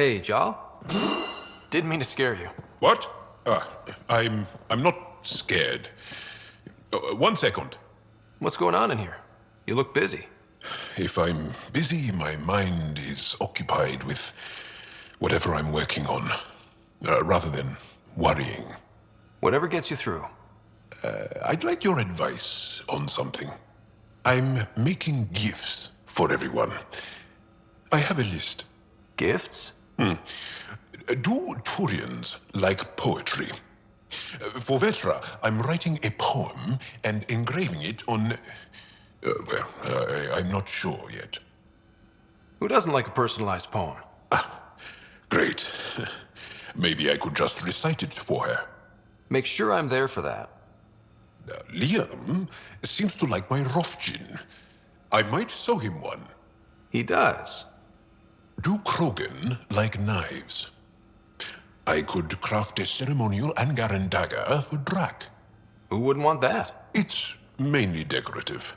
Hey, Jal? Didn't mean to scare you. What? I'm not scared. 1 second. What's going on in here? You look busy. If I'm busy, my mind is occupied with whatever I'm working on, rather than worrying. Whatever gets you through. I'd like your advice on something. I'm making gifts for everyone. I have a list. Gifts? Do Turians like poetry? For Vetra, I'm writing a poem and engraving it on... I'm not sure yet. Who doesn't like a personalized poem? Great. Maybe I could just recite it for her. Make sure I'm there for that. Liam seems to like my Rofgin. I might sew him one. He does. Do Krogan like knives? I could craft a ceremonial Angaran dagger for Drak. Who wouldn't want that? It's mainly decorative.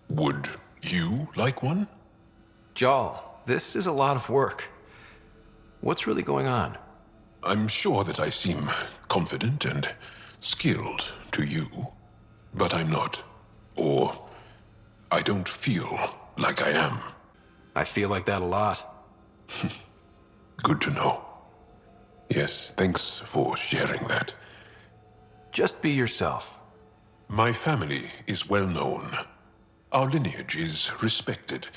Would you like one? Jal, this is a lot of work. What's really going on? I'm sure that I seem confident and skilled to you, but I'm not. Or I don't feel like I am. I feel like that a lot. Good to know. Yes, thanks for sharing that. Just be yourself. My family is well known. Our lineage is respected,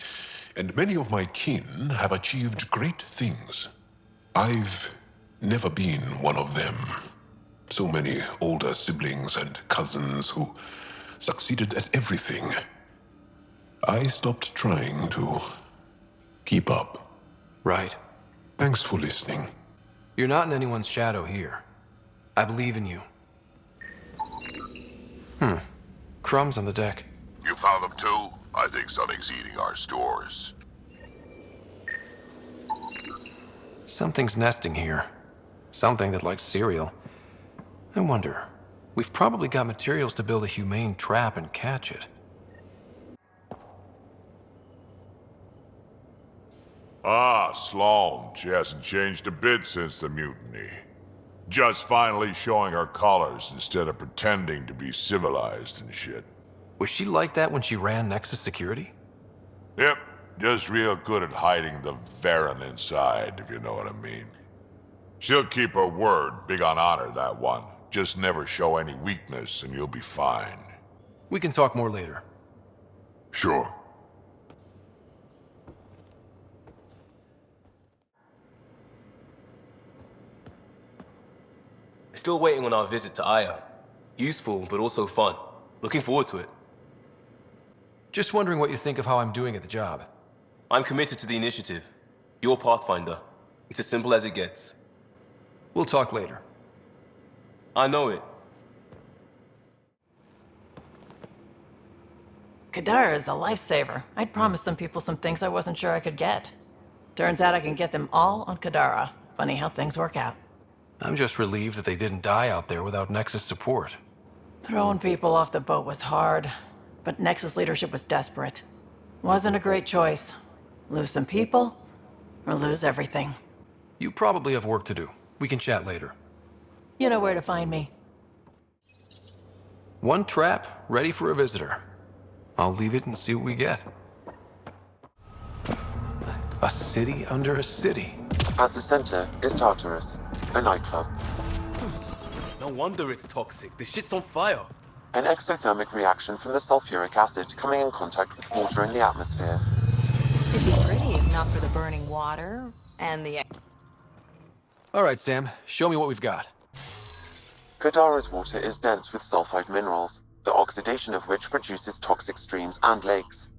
and many of my kin have achieved great things. I've never been one of them. So many older siblings and cousins who succeeded at everything. I stopped trying to keep up. Right. Thanks for listening. You're not in anyone's shadow here. I believe in you. Crumbs on the deck. You found them too? I think something's eating our stores. Something's nesting here. Something that likes cereal. I wonder. We've probably got materials to build a humane trap and catch it. Ah, Sloane. She hasn't changed a bit since the mutiny. Just finally showing her colors instead of pretending to be civilized and shit. Was she like that when she ran Nexus Security? Yep, just real good at hiding the Varen inside, if you know what I mean. She'll keep her word, big on honor, that one. Just never show any weakness and you'll be fine. We can talk more later. Sure. Still waiting on our visit to Aya. Useful, but also fun. Looking forward to it. Just wondering what you think of how I'm doing at the job. I'm committed to the initiative. Your Pathfinder. It's as simple as it gets. We'll talk later. I know it. Kadar is a lifesaver. I'd promised some people some things I wasn't sure I could get. Turns out I can get them all on Kadara. Funny how things work out. I'm just relieved that they didn't die out there without Nexus support. Throwing people off the boat was hard, but Nexus leadership was desperate. Wasn't a great choice. Lose some people, or lose everything. You probably have work to do. We can chat later. You know where to find me. One trap, ready for a visitor. I'll leave it and see what we get. A city under a city. At the center is Tartarus, a nightclub. No wonder it's toxic. The shit's on fire. An exothermic reaction from the sulfuric acid coming in contact with water in the atmosphere. It'd be pretty if not for the burning water and the... All right, Sam. Show me what we've got. Kadara's water is dense with sulfide minerals, the oxidation of which produces toxic streams and lakes.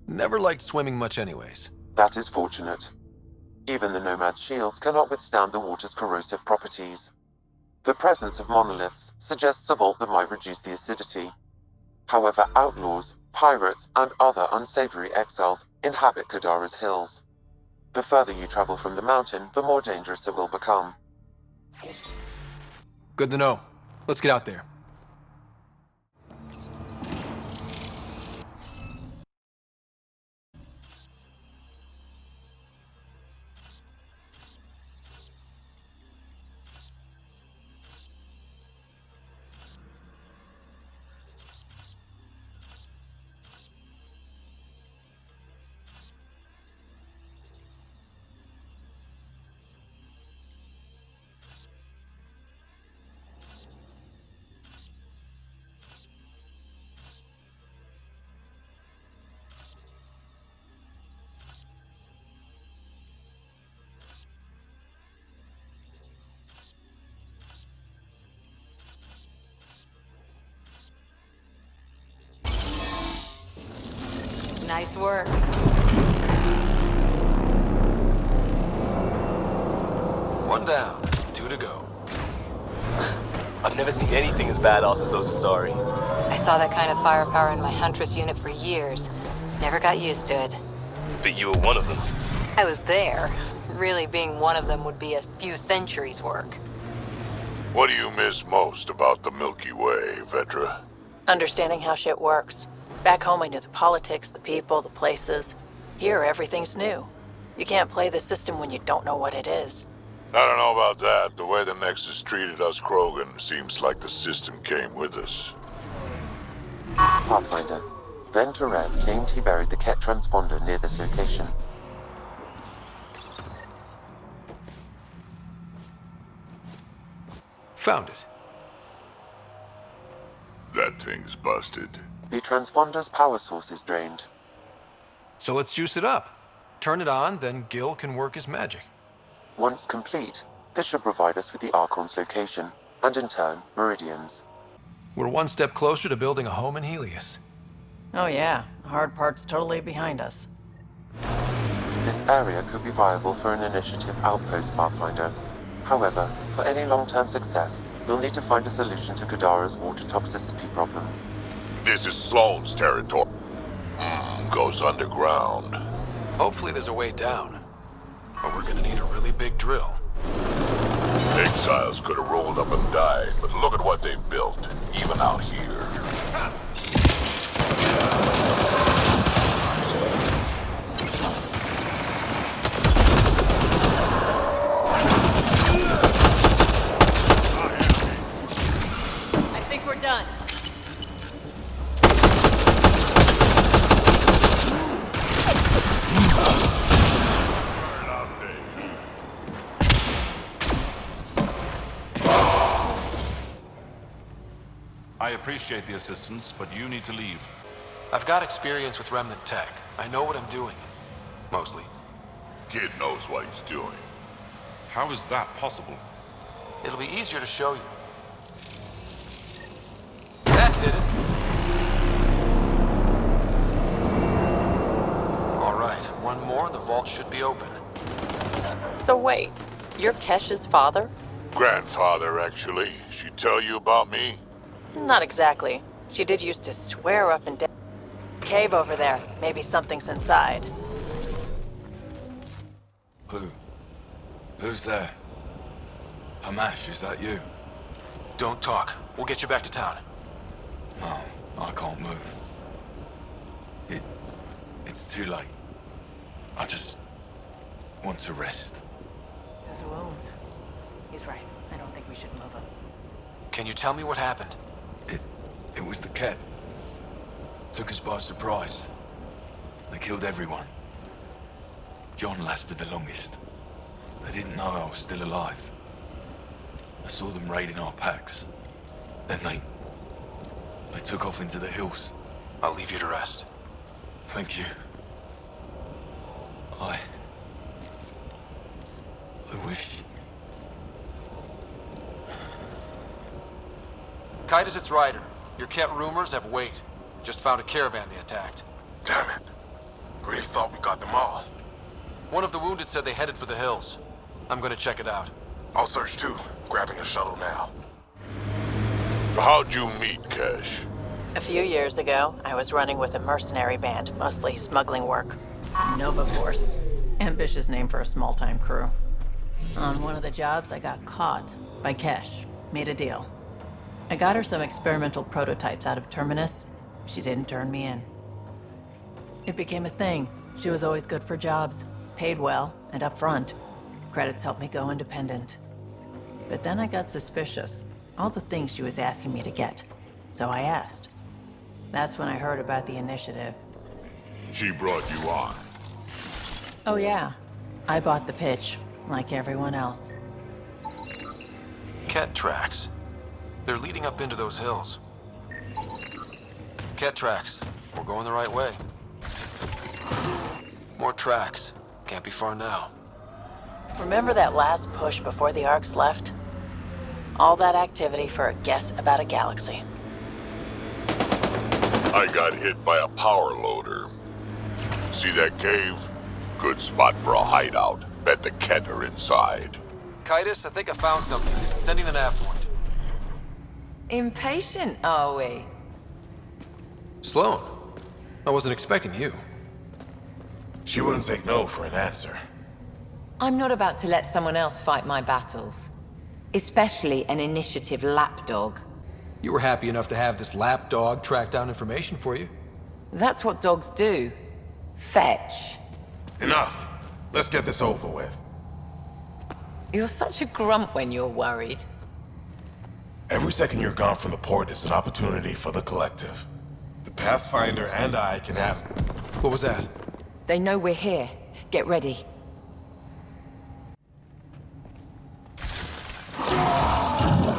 Never liked swimming much anyways. That is fortunate. Even the Nomad's shields cannot withstand the water's corrosive properties. The presence of monoliths suggests a vault that might reduce the acidity. However, outlaws, pirates, and other unsavory exiles inhabit Kadara's hills. The further you travel from the mountain, the more dangerous it will become. Good to know. Let's get out there. Nice work. One down, 2 to go. I've never seen anything as badass as those Asari. I saw that kind of firepower in my Huntress unit for years. Never got used to it. But you were one of them. I was there. Really, being one of them would be a few centuries' work. What do you miss most about the Milky Way, Vedra? Understanding how shit works. Back home, I knew the politics, the people, the places. Here, everything's new. You can't play the system when you don't know what it is. I don't know about that. The way the Nexus treated us Krogan seems like the system came with us. Pathfinder. Venturev claimed he buried the Ket transponder near this location. Found it. That thing's busted. The transponder's power source is drained. So let's juice it up. Turn it on, then Gil can work his magic. Once complete, this should provide us with the Archon's location, and in turn, Meridians. We're one step closer to building a home in Helios. Oh yeah, the hard part's totally behind us. This area could be viable for an initiative outpost, Pathfinder. However, for any long-term success, you'll need to find a solution to Kadara's water toxicity problems. This is Sloane's territory. Goes underground. Hopefully there's a way down. But we're gonna need a really big drill. Exiles could have rolled up and died, but look at what they've built, even out here. I think we're done. I appreciate the assistance, but you need to leave. I've got experience with remnant tech. I know what I'm doing. Mostly. Kid knows what he's doing. How is that possible? It'll be easier to show you. That did it. All right, one more and the vault should be open. So wait, you're Kesh's father? Grandfather, actually. She tell you about me? Not exactly. She did used to swear up and down. Cave over there. Maybe something's inside. Who's there? Hamash, is that you? Don't talk. We'll get you back to town. No, I can't move. It's too late. I just want to rest. His wounds. He's right. I don't think we should move him. Can you tell me what happened? It was the Ket. Took us by surprise. They killed everyone. John lasted the longest. They didn't know I was still alive. I saw them raiding our packs. Then they took off into the hills. I'll leave you to rest. Thank you. I wish. Kite is its rider. Your Ket rumors have weight. Just found a caravan they attacked. Damn it. Really thought we got them all. One of the wounded said they headed for the hills. I'm gonna check it out. I'll search too. Grabbing a shuttle now. How'd you meet Kesh? A few years ago, I was running with a mercenary band, mostly smuggling work. Nova Force. Ambitious name for a small-time crew. On one of the jobs, I got caught by Kesh. Made a deal. I got her some experimental prototypes out of Terminus. She didn't turn me in. It became a thing. She was always good for jobs, paid well, and upfront. Credits helped me go independent. But then I got suspicious. All the things she was asking me to get. So I asked. That's when I heard about the initiative. She brought you on. Oh yeah. I bought the pitch, like everyone else. Ket tracks. They're leading up into those hills. Ket tracks. We're going the right way. More tracks. Can't be far now. Remember that last push before the Arks left? All that activity for a guess about a galaxy. I got hit by a power loader. See that cave? Good spot for a hideout. Bet the Ket are inside. Titus, I think I found something. Sending the nav point. Impatient, are we? Sloan, I wasn't expecting you. She wouldn't take no for an answer. I'm not about to let someone else fight my battles. Especially an initiative lapdog. You were happy enough to have this lapdog track down information for you. That's what dogs do. Fetch. Enough. Let's get this over with. You're such a grump when you're worried. Every second you're gone from the port is an opportunity for the collective. The Pathfinder and I can have... What was that? They know we're here. Get ready.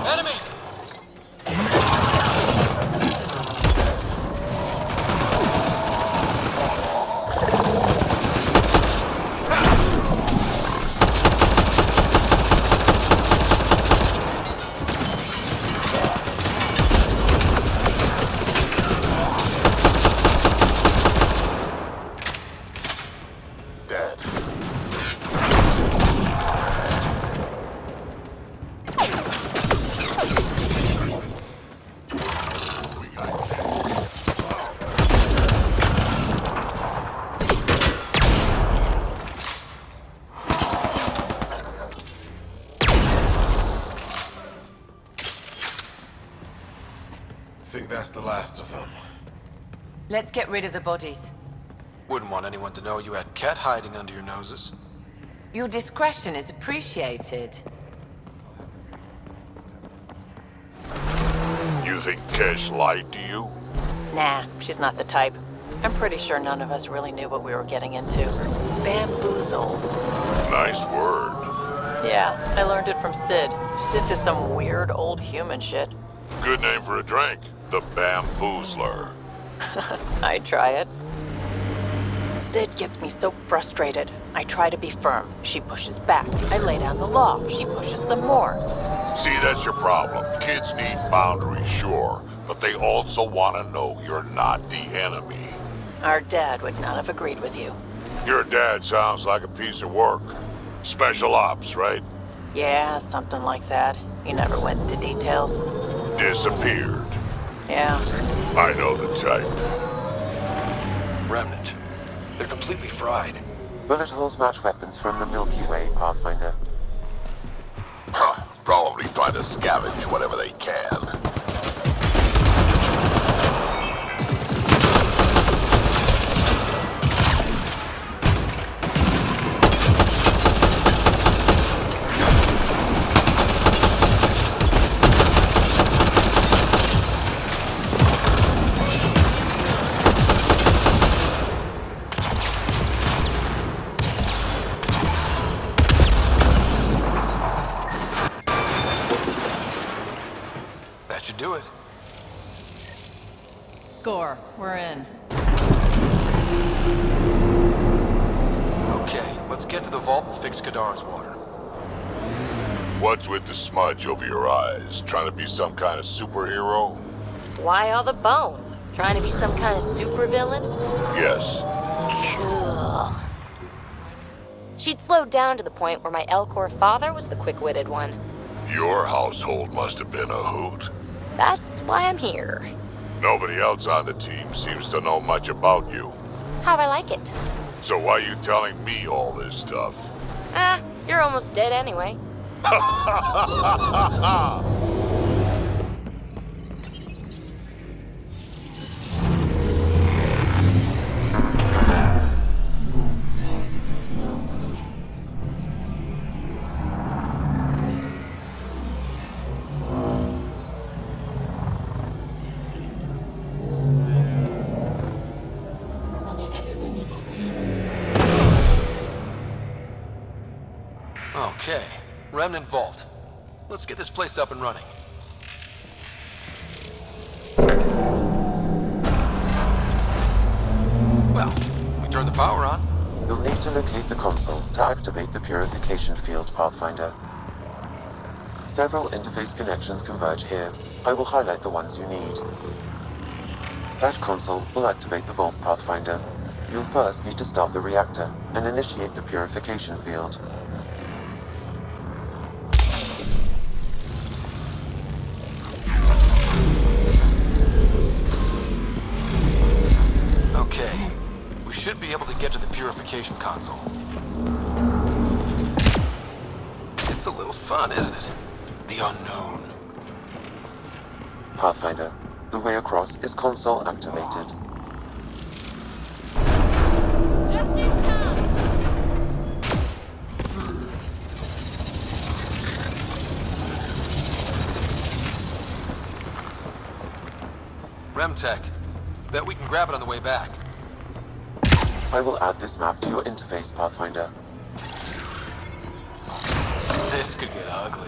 Enemies! Let's get rid of the bodies. Wouldn't want anyone to know you had Ket hiding under your noses. Your discretion is appreciated. You think Kesh lied to you? Nah, she's not the type. I'm pretty sure none of us really knew what we were getting into. Bamboozled. Nice word. Yeah, I learned it from Sid. She's into some weird old human shit. Good name for a drink. The Bamboozler. I try it. Sid gets me so frustrated. I try to be firm. She pushes back. I lay down the law. She pushes some more. See, that's your problem. Kids need boundaries, sure, but they also want to know you're not the enemy. Our dad would not have agreed with you. Your dad sounds like a piece of work. Special ops, right? Yeah, something like that. He never went into details. Disappeared. Yeah. I know the type. Remnant. They're completely fried. Bullet holes match weapons from the Milky Way, Pathfinder. Huh. Probably trying to scavenge whatever they can. Do it. Score. We're in. Okay, let's get to the vault and fix Kadar's water. What's with the smudge over your eyes? Trying to be some kind of superhero? Why all the bones? Trying to be some kind of supervillain? Yes. Cool. She'd slowed down to the point where my Elcor father was the quick-witted one. Your household must have been a hoot. That's why I'm here. Nobody else on the team seems to know much about you. How I like it. So why are you telling me all this stuff? Ah, you're almost dead anyway. Okay, Remnant Vault. Let's get this place up and running. Well, we turn the power on. You'll need to locate the console to activate the purification field, Pathfinder. Several interface connections converge here. I will highlight the ones you need. That console will activate the vault, Pathfinder. You'll first need to start the reactor and initiate the purification field. Okay, we should be able to get to the purification console. It's a little fun, isn't it? The unknown. Pathfinder, the way across is console activated. Just in time! Remtech. Bet we can grab it on the way back. I will add this map to your interface, Pathfinder. This could get ugly.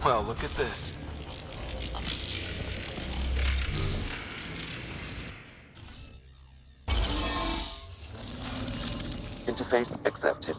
Well, look at this. Interface accepted.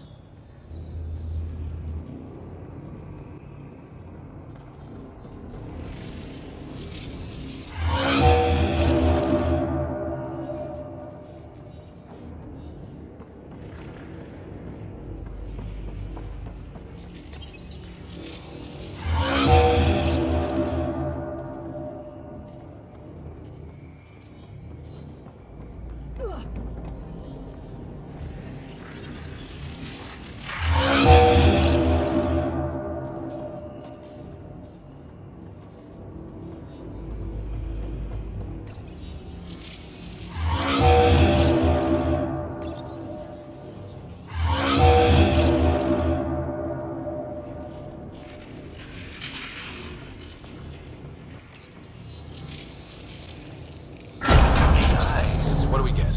What do we get?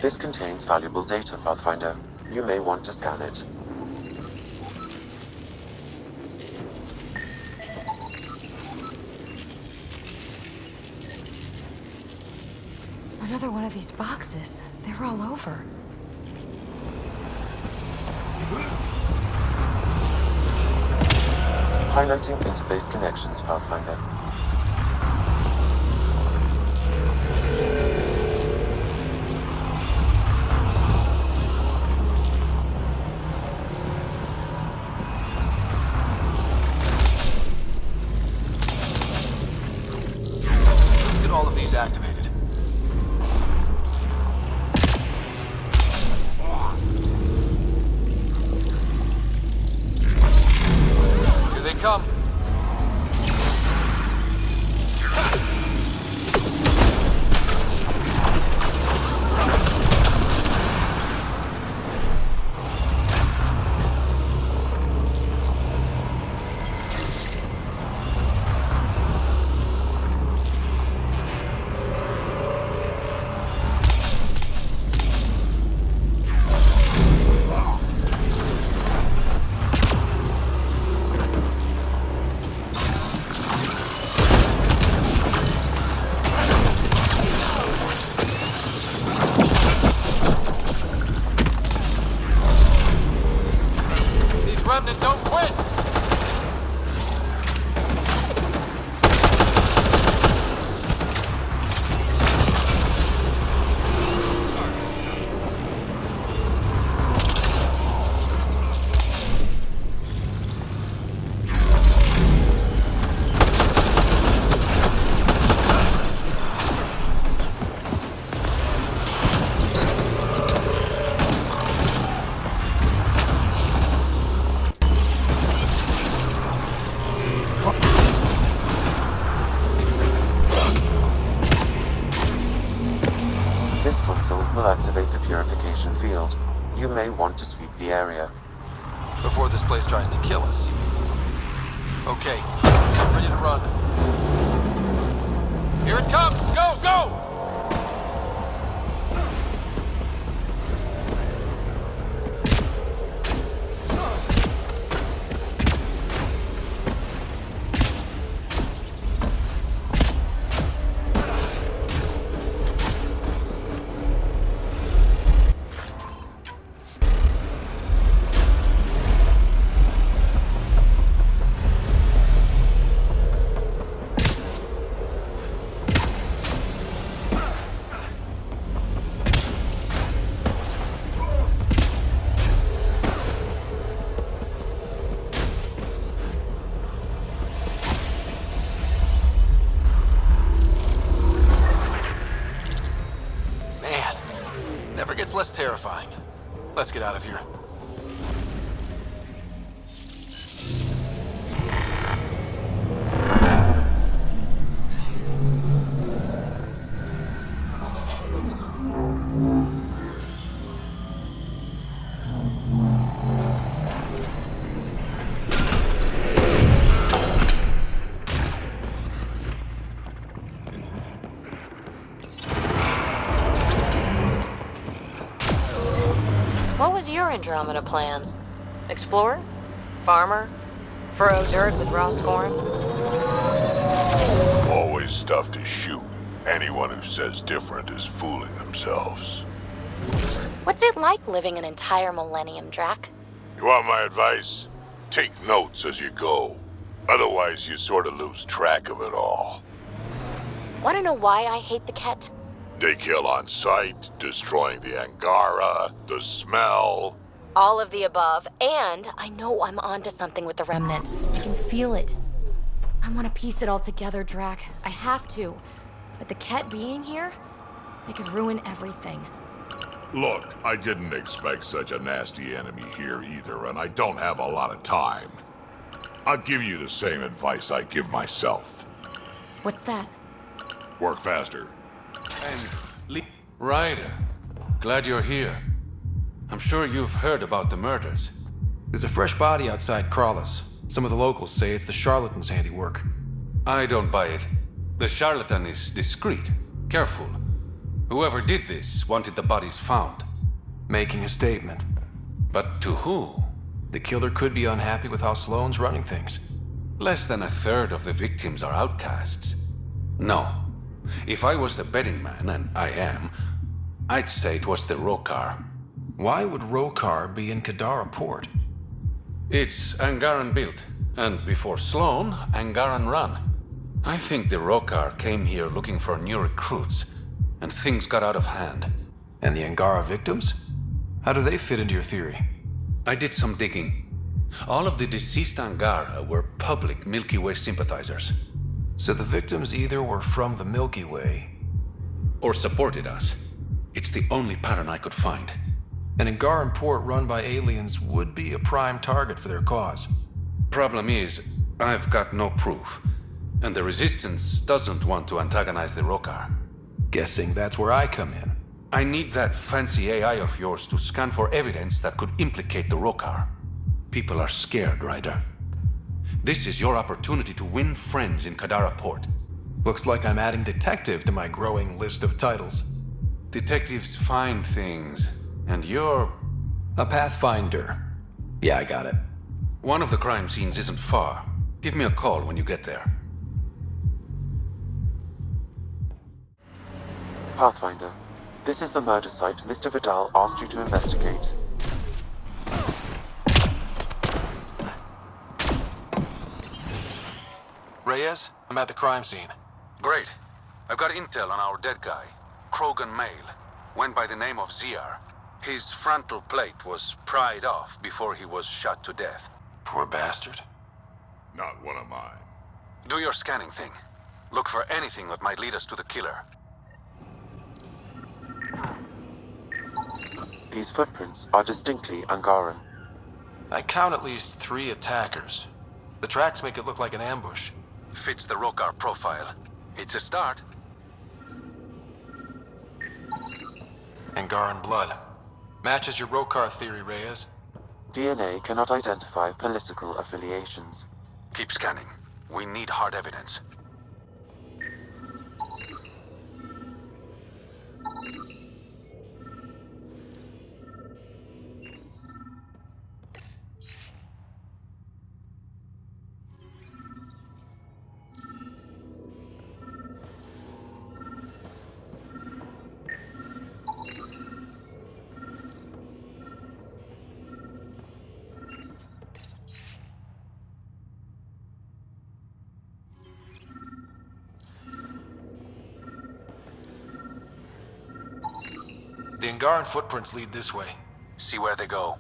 This contains valuable data, Pathfinder. You may want to scan it. Another one of these boxes. They're all over. Highlighting interface connections, Pathfinder. Let's get all of these activated. Here they come. you may want to sweep the area. Before this place tries to kill us. Okay, I'm ready to run. Here it comes! Go, go! Gets less terrifying. Let's get out of here. What was your Andromeda plan? Explorer? Farmer? Furrow dirt with raw scorn? Always stuff to shoot. Anyone who says different is fooling themselves. What's it like living an entire millennium, Drac? You want my advice? Take notes as you go. Otherwise, you sort of lose track of it all. Want to know why I hate the Ket? They kill on sight, destroying the Angara, the smell. All of the above, and I know I'm onto something with the Remnant. I can feel it. I want to piece it all together, Drac. I have to. But the Ket being here, they could ruin everything. Look, I didn't expect such a nasty enemy here either, and I don't have a lot of time. I'll give you the same advice I give myself. What's that? Work faster. Ryder, glad you're here. I'm sure you've heard about the murders. There's a fresh body outside Crawlers. Some of the locals say it's the charlatan's handiwork. I don't buy it. The charlatan is discreet, careful. Whoever did this wanted the bodies found. Making a statement. But to who? The killer could be unhappy with how Sloane's running things. Less than a third of the victims are outcasts. No. If I was the betting man, and I am, I'd say it was the Rokar. Why would Rokar be in Kadara port? It's Angaran built, and before Sloane, Angaran run. I think the Rokar came here looking for new recruits, and things got out of hand. And the Angara victims? How do they fit into your theory? I did some digging. All of the deceased Angara were public Milky Way sympathizers. So the victims either were from the Milky Way... or supported us. It's the only pattern I could find. An Angaran port run by aliens would be a prime target for their cause. Problem is, I've got no proof. And the Resistance doesn't want to antagonize the Rokar. Guessing that's where I come in. I need that fancy AI of yours to scan for evidence that could implicate the Rokar. People are scared, Ryder. This is your opportunity to win friends in Kadara Port. Looks like I'm adding detective to my growing list of titles. Detectives find things, and you're... a pathfinder. Yeah, I got it. One of the crime scenes isn't far. Give me a call when you get there. Pathfinder, this is the murder site Mr. Vidal asked you to investigate. Reyes, I'm at the crime scene. Great. I've got intel on our dead guy. Krogan male. Went by the name of Ziar. His frontal plate was pried off before he was shot to death. Poor bastard. Not one of mine. Do your scanning thing. Look for anything that might lead us to the killer. These footprints are distinctly Angaran. I count at least 3 attackers. The tracks make it look like an ambush. Fits the Rokar profile. It's a start. Angaran blood. Matches your Rokar theory, Reyes. DNA cannot identify political affiliations. Keep scanning. We need hard evidence. The Angaran footprints lead this way. See where they go.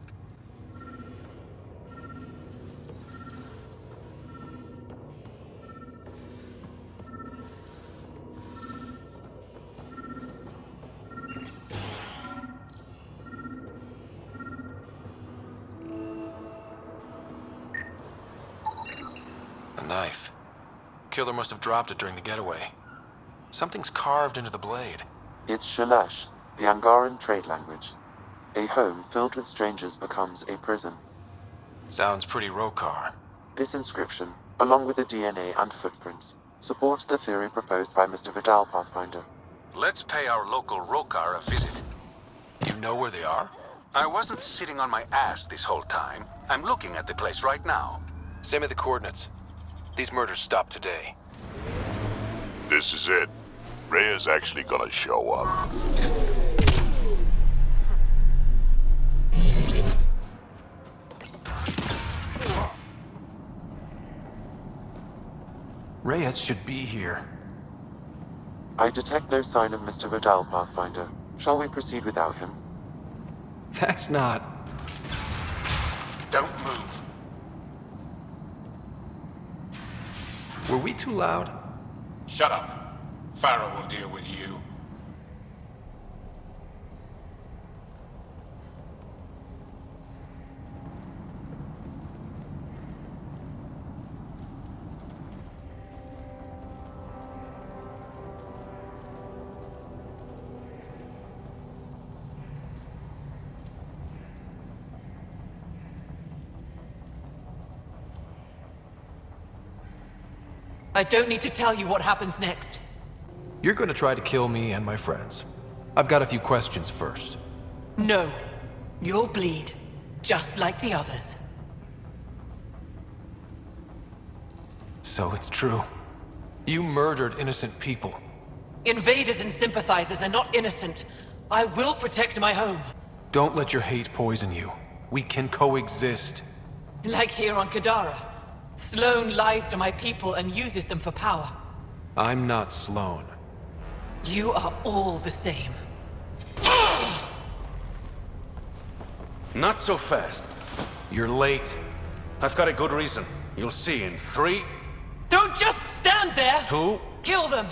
A knife. Killer must have dropped it during the getaway. Something's carved into the blade. It's Shalash, the Angaran trade language. A home filled with strangers becomes a prison. Sounds pretty Rokar. This inscription, along with the DNA and footprints, supports the theory proposed by Mr. Vidal, Pathfinder. Let's pay our local Rokar a visit. You know where they are? I wasn't sitting on my ass this whole time. I'm looking at the place right now. Send me the coordinates. These murders stopped today. This is it. Rhea's actually gonna show up. Reyes should be here. I detect no sign of Mr. Vidal, Pathfinder. Shall we proceed without him? That's not... Don't move. Were we too loud? Shut up. Farrell will deal with you. I don't need to tell you what happens next. You're gonna try to kill me and my friends. I've got a few questions first. No. You'll bleed, just like the others. So it's true. You murdered innocent people. Invaders and sympathizers are not innocent. I will protect my home. Don't let your hate poison you. We can coexist. Like here on Kadara. Sloane lies to my people and uses them for power. I'm not Sloane. You are all the same. Not so fast. You're late. I've got a good reason. You'll see in 3... Don't just stand there! 2... Kill them!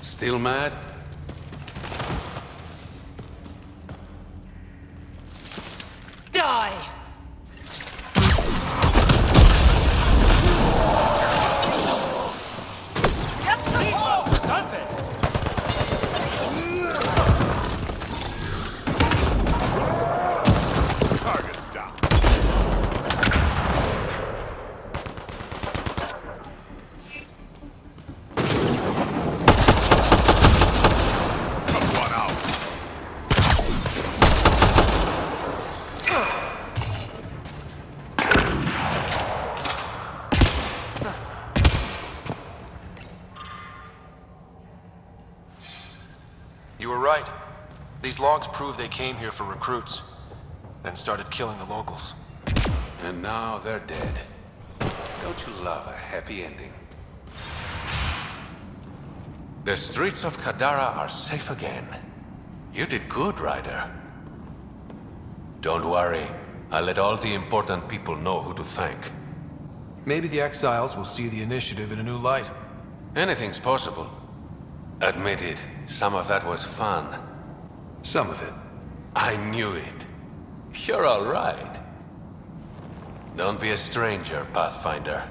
Still mad? Die! You were right. These logs prove they came here for recruits, then started killing the locals. And now they're dead. Don't you love a happy ending? The streets of Kadara are safe again. You did good, Ryder. Don't worry. I'll let all the important people know who to thank. Maybe the exiles will see the initiative in a new light. Anything's possible. Admit it, some of that was fun. Some of it. I knew it. You're all right. Don't be a stranger, Pathfinder.